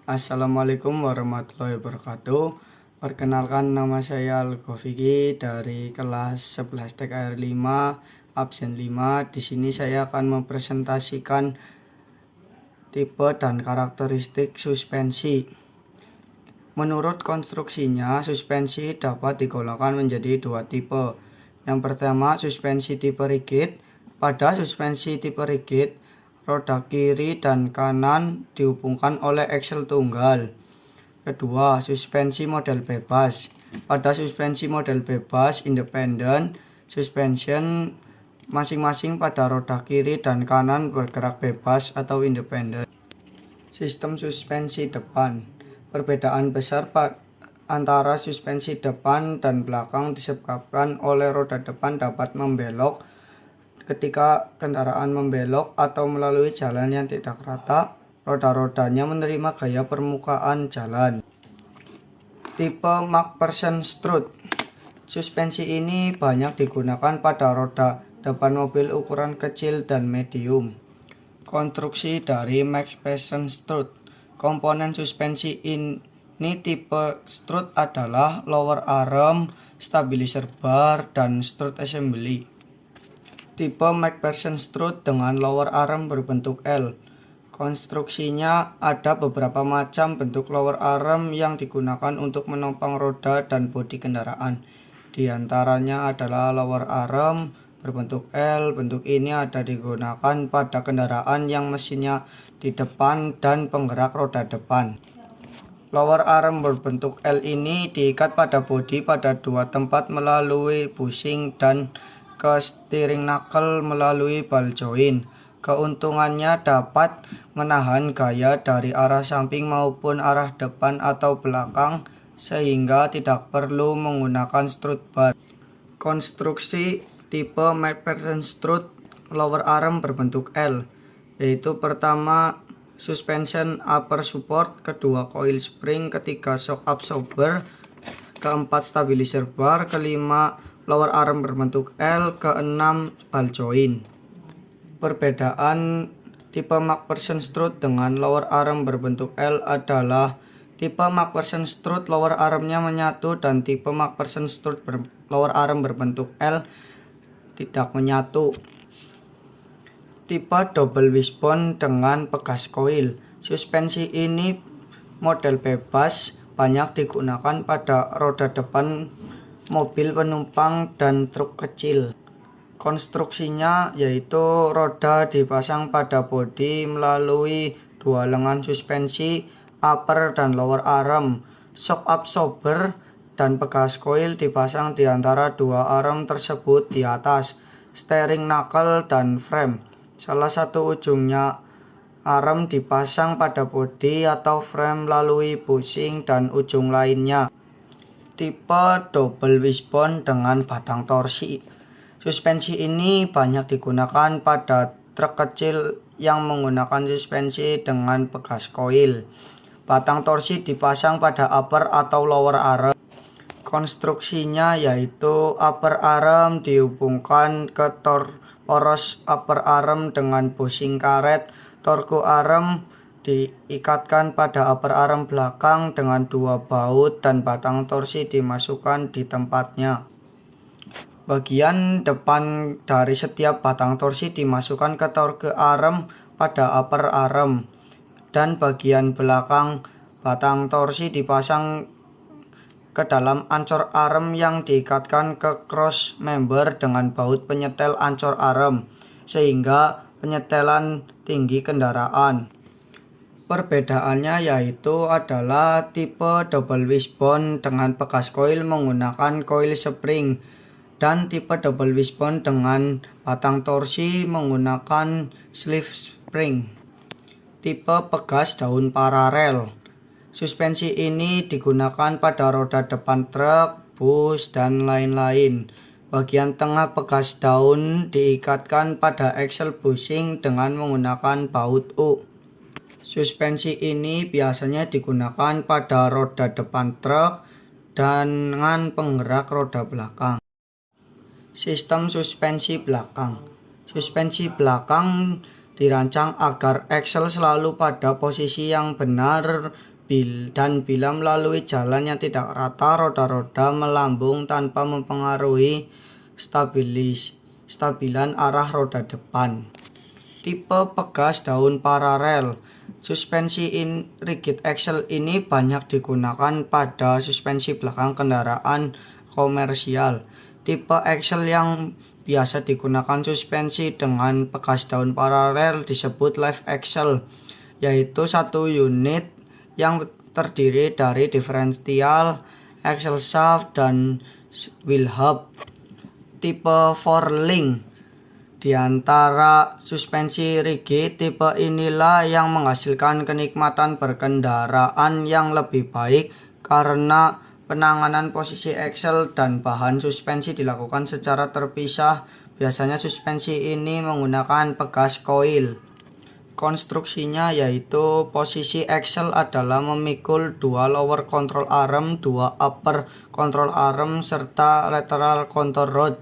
Assalamualaikum warahmatullahi wabarakatuh. Perkenalkan, nama saya Al-Gofiki dari kelas 11 TKR 5 absen 5. Di sini saya akan mempresentasikan tipe dan karakteristik suspensi. Menurut konstruksinya, suspensi dapat digolongkan menjadi dua tipe. Yang pertama, suspensi tipe rigid. Pada suspensi tipe rigid, roda kiri dan kanan dihubungkan oleh aksel tunggal. Kedua, suspensi model bebas. Pada suspensi model bebas independent suspension, masing-masing pada roda kiri dan kanan bergerak bebas atau independen. Sistem suspensi depan. Perbedaan besar antara suspensi depan dan belakang disebabkan oleh roda depan dapat membelok ketika kendaraan membelok atau melalui jalan yang tidak rata. Roda-rodanya menerima gaya permukaan jalan. Tipe MacPherson strut. Suspensi ini banyak digunakan pada roda depan mobil ukuran kecil dan medium. Konstruksi dari MacPherson strut. Komponen suspensi ini tipe strut adalah lower arm, stabilizer bar, dan strut assembly. Tipe MacPherson strut dengan lower arm berbentuk L. Konstruksinya ada beberapa macam bentuk lower arm yang digunakan untuk menopang roda dan bodi kendaraan. Di antaranya adalah lower arm berbentuk L. Bentuk ini ada digunakan pada kendaraan yang mesinnya di depan dan penggerak roda depan. Lower arm berbentuk L ini diikat pada bodi pada dua tempat melalui bushing dan ke steering knuckle melalui ball joint. Keuntungannya dapat menahan gaya dari arah samping maupun arah depan atau belakang sehingga tidak perlu menggunakan strut bar. Konstruksi tipe MacPherson strut lower arm berbentuk L, yaitu pertama suspension upper support, kedua coil spring, ketiga shock absorber, keempat stabilizer bar, kelima lower arm berbentuk L, keenam ball joint. Perbedaan tipe MacPherson strut dengan lower arm berbentuk L adalah tipe MacPherson strut lower armnya menyatu dan tipe MacPherson strut lower arm berbentuk L tidak menyatu. Tipe double wishbone dengan pegas koil. Suspensi ini model bebas, banyak digunakan pada roda depan mobil penumpang dan truk kecil. Konstruksinya yaitu roda dipasang pada bodi melalui dua lengan suspensi upper dan lower arm. Shock absorber dan pegas koil dipasang di antara dua arm tersebut di atas steering knuckle dan frame. Salah satu ujungnya arm dipasang pada bodi atau frame melalui bushing dan ujung lainnya. Tipe double wishbone dengan batang torsi. Suspensi ini banyak digunakan pada truk kecil yang menggunakan suspensi dengan pegas koil. Batang torsi dipasang pada upper atau lower arm. Konstruksinya yaitu upper arm dihubungkan ke poros upper arm dengan bushing karet. Torque arm diikatkan pada upper arm belakang dengan dua baut dan batang torsi dimasukkan di tempatnya. Bagian depan dari setiap batang torsi dimasukkan ke torque arm pada upper arm dan bagian belakang batang torsi dipasang ke dalam ancor arm yang diikatkan ke cross member dengan baut penyetel ancor arm sehingga penyetelan tinggi kendaraan. Perbedaannya yaitu adalah tipe double wishbone dengan pegas koil menggunakan coil spring dan tipe double wishbone dengan batang torsi menggunakan sleeve spring. Tipe pegas daun paralel. Suspensi ini digunakan pada roda depan truk, bus, dan lain-lain. Bagian tengah pegas daun diikatkan pada aksel bushing dengan menggunakan baut U. Suspensi ini biasanya digunakan pada roda depan truk dengan penggerak roda belakang. Sistem suspensi belakang. Suspensi belakang dirancang agar aksel selalu pada posisi yang benar Dan bila melalui jalan yang tidak rata, roda-roda melambung tanpa mempengaruhi stabilan arah roda depan. Tipe pegas daun paralel. Suspensi rigid axle ini banyak digunakan pada suspensi belakang kendaraan komersial. Tipe axle yang biasa digunakan suspensi dengan pegas daun paralel disebut live axle, yaitu satu unit yang terdiri dari diferensial, axle shaft, dan wheel hub. Tipe four link. Di antara suspensi rigid, tipe inilah yang menghasilkan kenikmatan berkendaraan yang lebih baik karena penanganan posisi axle dan bahan suspensi dilakukan secara terpisah. Biasanya suspensi ini menggunakan pegas coil. Konstruksinya yaitu posisi axle adalah memikul 2 lower control arm, 2 upper control arm, serta lateral control rod.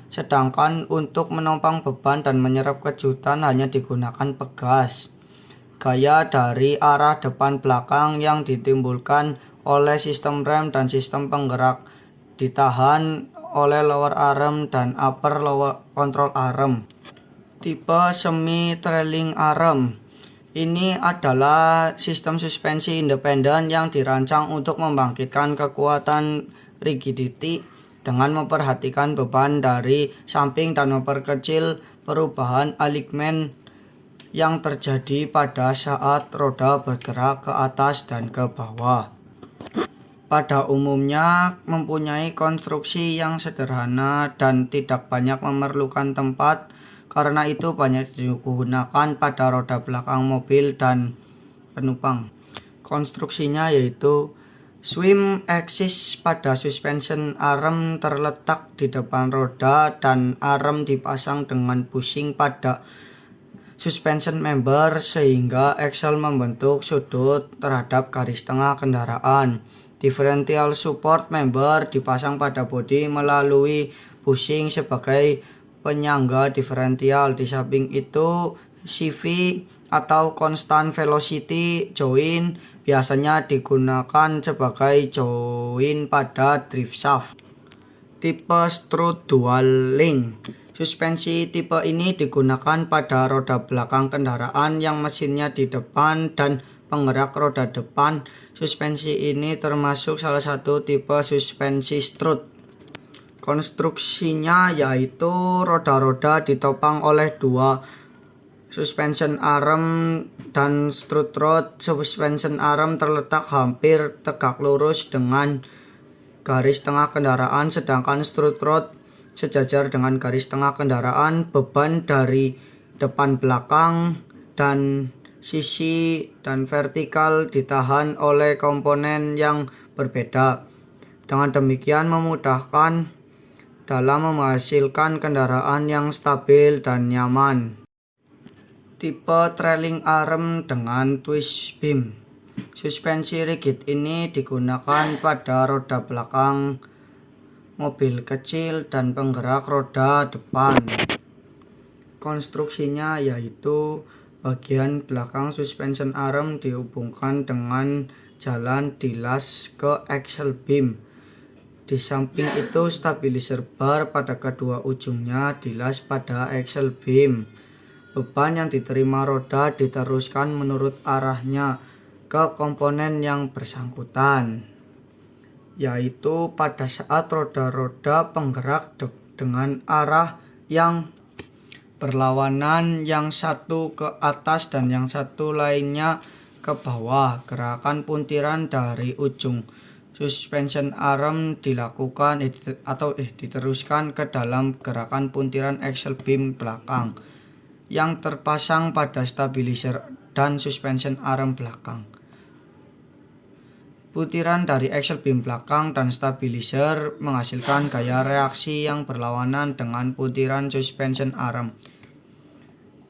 Sedangkan untuk menopang beban dan menyerap kejutan hanya digunakan pegas. Gaya dari arah depan belakang yang ditimbulkan oleh sistem rem dan sistem penggerak ditahan oleh lower arm dan upper lower control arm. Tipe semi trailing arm. Ini adalah sistem suspensi independen yang dirancang untuk membangkitkan kekuatan rigidity dengan memperhatikan beban dari samping dan memperkecil perubahan alignment yang terjadi pada saat roda bergerak ke atas dan ke bawah. Pada umumnya mempunyai konstruksi yang sederhana dan tidak banyak memerlukan tempat, karena itu banyak digunakan pada roda belakang mobil dan penumpang. Konstruksinya yaitu swim axis pada suspension arm terletak di depan roda dan arm dipasang dengan bushing pada suspension member sehingga axle membentuk sudut terhadap garis tengah kendaraan. Differential support member dipasang pada bodi melalui bushing sebagai penyangga diferensial. Di samping itu, CV atau constant velocity joint biasanya digunakan sebagai joint pada drive shaft. Tipe strut dual link. Suspensi tipe ini digunakan pada roda belakang kendaraan yang mesinnya di depan dan penggerak roda depan. Suspensi ini termasuk salah satu tipe suspensi strut. Konstruksinya yaitu roda-roda ditopang oleh 2 suspension arm dan strut rod. Suspension arm terletak hampir tegak lurus dengan garis tengah kendaraan, sedangkan strut rod sejajar dengan garis tengah kendaraan. Beban dari depan, belakang, dan sisi dan vertikal ditahan oleh komponen yang berbeda. Dengan demikian memudahkan dalam menghasilkan kendaraan yang stabil dan nyaman. Tipe trailing arm dengan twist beam. Suspensi rigid ini digunakan pada roda belakang mobil kecil dan penggerak roda depan. Konstruksinya yaitu bagian belakang suspension arm dihubungkan dengan jalan dilas ke axle beam. Di samping itu, stabilizer bar pada kedua ujungnya dilas pada axle beam. Beban yang diterima roda diteruskan menurut arahnya ke komponen yang bersangkutan, yaitu pada saat roda-roda penggerak dengan arah yang berlawanan, yang satu ke atas dan yang satu lainnya ke bawah. Gerakan puntiran dari ujung suspension arm dilakukan diteruskan ke dalam gerakan puntiran axle beam belakang yang terpasang pada stabilizer dan suspension arm belakang. Putiran dari axle beam belakang dan stabilizer menghasilkan gaya reaksi yang berlawanan dengan putiran suspension arm.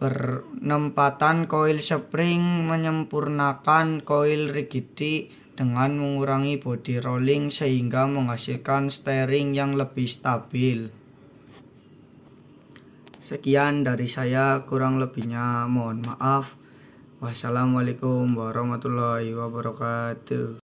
Penempatan coil spring menyempurnakan coil rigidity dengan mengurangi body rolling sehingga menghasilkan steering yang lebih stabil. Sekian dari saya, kurang lebihnya mohon maaf. Wassalamualaikum warahmatullahi wabarakatuh.